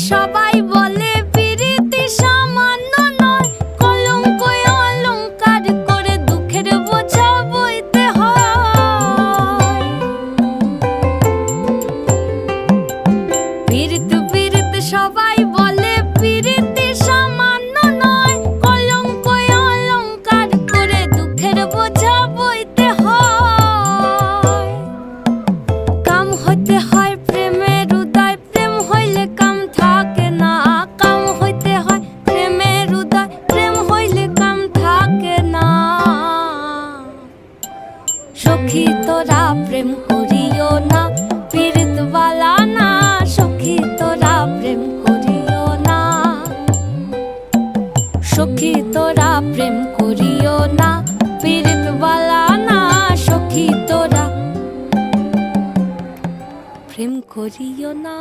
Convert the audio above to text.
সবাই বলে পিরিতি সামান্য নয়, কলঙ্ক অলংকার করে দুঃখের বোঝা বইতে হয়। পিরিত পিরিত সবাই বলে পিরিতি সামান্য নয়, কলঙ্ক অলংকার করে দুঃখের বোঝা বইতে হয়। কাম হইতে হয় প্রেমের উদয়, প্রেম হইলে কাম থাকে না। কাম হইতে হয় প্রেমের উদয়, প্রেম হইলে কাম থাকে না। সখী তোরা প্রেম করিও না, পীড়িত বালা না। সখী তোরা প্রেম করিও না, সখী তোরা প্রেম করিও না, পীড়িত বালা না। সখী তোরা প্রেম করিও না।